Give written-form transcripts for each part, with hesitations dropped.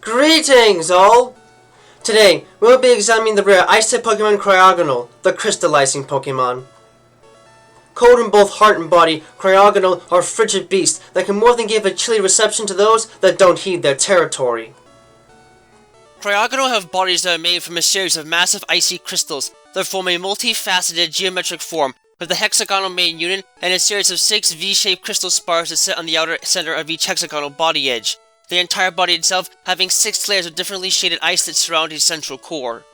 Greetings, all! Today, we'll be examining the rare Ice-type Pokemon Cryogonal, the Crystalizing Pokémon. Cold in both heart and body, Cryogonal are frigid beasts that can more than give a chilly reception to those that don't heed their territory. Cryogonal have bodies that are made from a series of massive icy crystals that form a multifaceted geometric form, with the hexagonal main unit and a series of 6 V-shaped crystal spires that sit on the outer center of each hexagonal body edge, the entire body itself having 6 layers of differently shaded ice that surround its central core.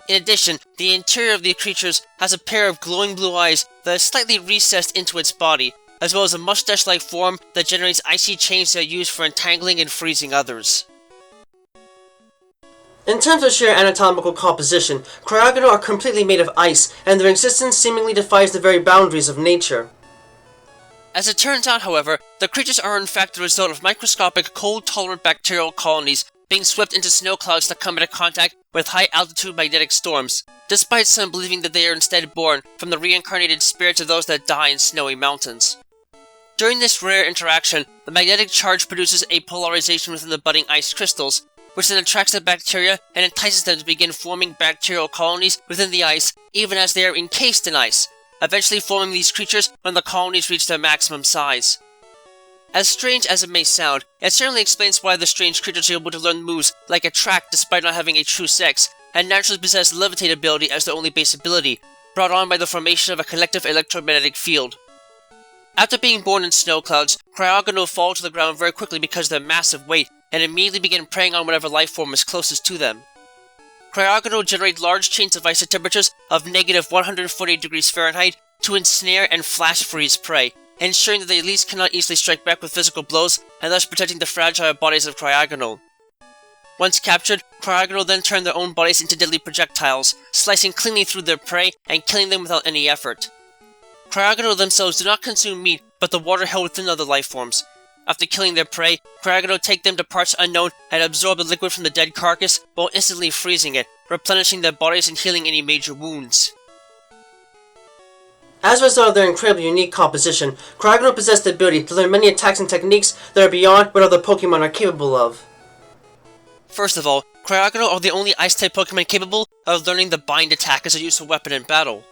In addition, the interior of the creatures has a pair of glowing blue eyes that are slightly recessed into its body, as well as a mustache-like form that generates icy chains that are used for entangling and freezing others. In terms of sheer anatomical composition, Cryogonal are completely made of ice, and their existence seemingly defies the very boundaries of nature. As it turns out, however, the creatures are in fact the result of microscopic, cold-tolerant bacterial colonies being swept into snow clouds that come into contact with high-altitude magnetic storms, despite some believing that they are instead born from the reincarnated spirits of those that die in snowy mountains. During this rare interaction, the magnetic charge produces a polarization within the budding ice crystals, which then attracts the bacteria and entices them to begin forming bacterial colonies within the ice even as they are encased in ice, eventually forming these creatures when the colonies reach their maximum size. As strange as it may sound, it certainly explains why the strange creatures are able to learn moves like Attract despite not having a true sex, and naturally possess Levitate ability as their only base ability, brought on by the formation of a collective electromagnetic field. After being born in snow clouds, Cryogonal fall to the ground very quickly because of their massive weight, and immediately begin preying on whatever life form is closest to them. Cryogonal generate large chains of ice at temperatures of negative 148 degrees Fahrenheit to ensnare and flash freeze prey, ensuring that they at least cannot easily strike back with physical blows, and thus protecting the fragile bodies of Cryogonal. Once captured, Cryogonal then turn their own bodies into deadly projectiles, slicing cleanly through their prey and killing them without any effort. Cryogonal themselves do not consume meat, but the water held within other life forms. After killing their prey, Cryogonal take them to parts unknown and absorb the liquid from the dead carcass while instantly freezing it, replenishing their bodies and healing any major wounds. As a result of their incredibly unique composition, Cryogonal possess the ability to learn many attacks and techniques that are beyond what other Pokemon are capable of. First of all, Cryogonal are the only Ice-type Pokemon capable of learning the Bind attack as a useful weapon in battle.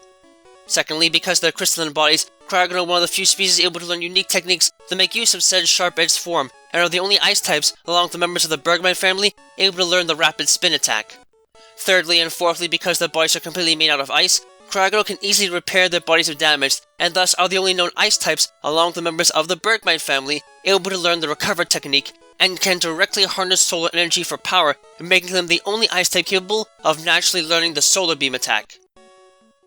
Secondly, because of their crystalline bodies, Cryogonal are one of the few species able to learn unique techniques that make use of said sharp-edged form, and are the only ice types, along with the members of the Bergmite family, able to learn the rapid spin attack. Thirdly and fourthly, because their bodies are completely made out of ice, Cryogonal can easily repair their bodies if damaged, and thus are the only known ice types, along with the members of the Bergmite family, able to learn the recover technique, and can directly harness solar energy for power, making them the only ice type capable of naturally learning the solar beam attack.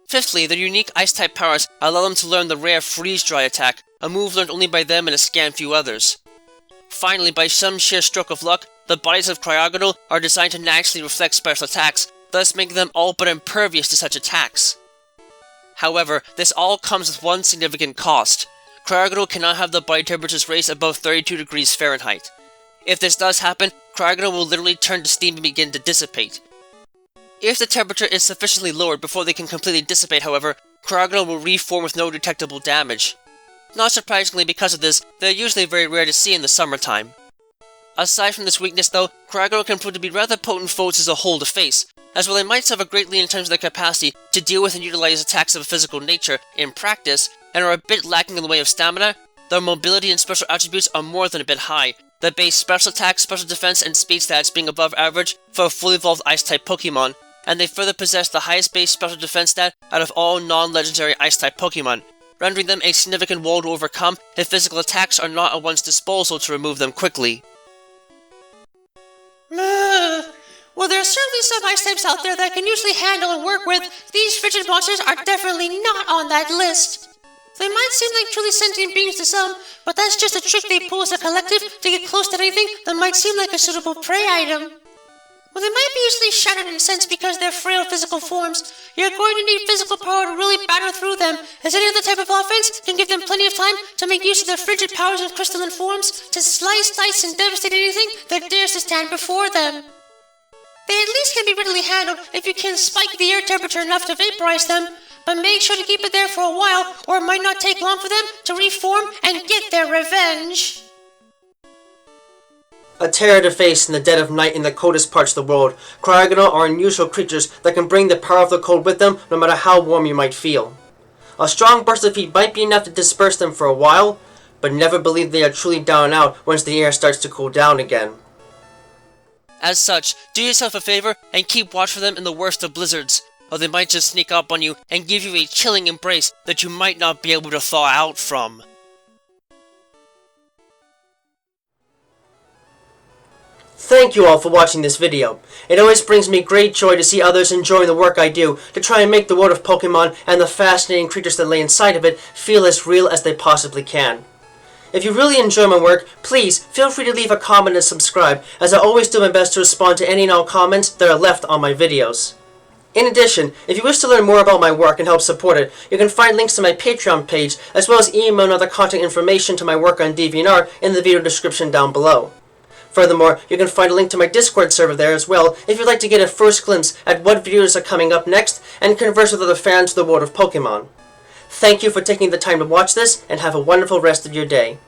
Fifthly, their unique ice-type powers allow them to learn the rare freeze-dry attack, a move learned only by them and a scant few others. Finally, by some sheer stroke of luck, the bodies of Cryogonal are designed to naturally reflect special attacks, thus making them all but impervious to such attacks. However, this all comes with one significant cost. Cryogonal cannot have the body temperatures raised above 32 degrees Fahrenheit. If this does happen, Cryogonal will literally turn to steam and begin to dissipate. If the temperature is sufficiently lowered before they can completely dissipate, however, Cryogonal will reform with no detectable damage. Not surprisingly, because of this, they are usually very rare to see in the summertime. Aside from this weakness though, Cryogonal can prove to be rather potent foes as a whole to face, as while they might suffer greatly in terms of their capacity to deal with and utilize attacks of a physical nature in practice, and are a bit lacking in the way of stamina, their mobility and special attributes are more than a bit high, their base special attack, special defense, and speed stats being above average for a fully evolved Ice-type Pokemon, and they further possess the highest base special defense stat out of all non-legendary Ice-type Pokemon, rendering them a significant wall to overcome if physical attacks are not at one's disposal to remove them quickly. Well, there are certainly some ice types out there that can usually handle and work with. These frigid monsters are definitely not on that list. They might seem like truly sentient beings to some, but that's just a trick they pull as a collective to get close to anything that might seem like a suitable prey item. Well, they might be easily shattered in a sense because they're frail physical forms. You're going to need physical power to really batter through them, as any other type of offense can give them plenty of time to make use of their frigid powers and crystalline forms to slice, dice, and devastate anything that dares to stand before them. They at least can be readily handled if you can spike the air temperature enough to vaporize them, but make sure to keep it there for a while, or it might not take long for them to reform and get their revenge. A terror to face in the dead of night in the coldest parts of the world, Cryogonal are unusual creatures that can bring the power of the cold with them no matter how warm you might feel. A strong burst of heat might be enough to disperse them for a while, but never believe they are truly down and out once the air starts to cool down again. As such, do yourself a favor and keep watch for them in the worst of blizzards, or they might just sneak up on you and give you a chilling embrace that you might not be able to thaw out from. Thank you all for watching this video. It always brings me great joy to see others enjoying the work I do to try and make the world of Pokemon and the fascinating creatures that lay inside of it feel as real as they possibly can. If you really enjoy my work, please feel free to leave a comment and subscribe, as I always do my best to respond to any and all comments that are left on my videos. In addition, if you wish to learn more about my work and help support it, you can find links to my Patreon page, as well as email and other contact information to my work on DeviantArt in the video description down below. Furthermore, you can find a link to my Discord server there as well if you'd like to get a first glimpse at what videos are coming up next and converse with other fans of the world of Pokemon. Thank you for taking the time to watch this, and have a wonderful rest of your day.